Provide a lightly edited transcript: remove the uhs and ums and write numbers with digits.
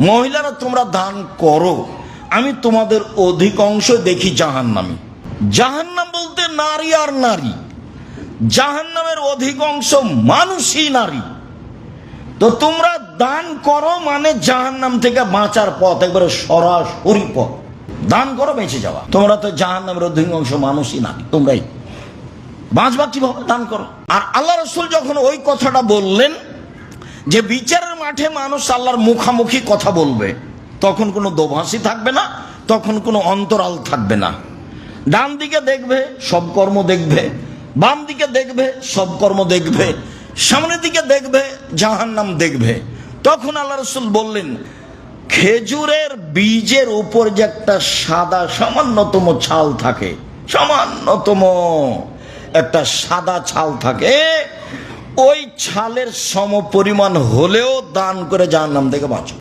মহিলারা তোমরা দান করো, আমি তোমাদের অধিকাংশ দেখি জাহান্নামী। জাহান্নাম বলতে নারী আর নারী, জাহান্নামের অধিকাংশ মানুষই নারী। তো তোমরা দান করো মানে জাহান্নাম থেকে বাঁচার পথ, একবারে সরাসরি পথ। দান করো বেঁচে যাওয়া। তোমরা তো জাহান্নামের অধিকাংশ মানুষই নারী, তোমরাই বাঁচবা কিভাবে? দান করো। আর আল্লাহ রাসূল যখন ওই কথাটা বললেন যে বিচারের মাঠে মানুষ আল্লাহর মুখামুখি কথা বলবে, তখন কোনো দোভাষী থাকবে না, তখন কোনো অন্তরাল থাকবে না। ডান দিকে দেখবে সব কর্ম দেখবে, বাম দিকে দেখবে সব কর্ম দেখবে, সামনের দিকে দেখবে জাহান্নাম দেখবে। তখন আল্লাহ রাসূল বললেন, খেজুরের বীজের উপর যে একটা সাদা সামান্যতম ছাল থাকে, সামান্যতম একটা সাদা ছাল থাকে, ওই ছালের সমপরিমাণ হলেও দান করে জাহান্নাম থেকে বাঁচো।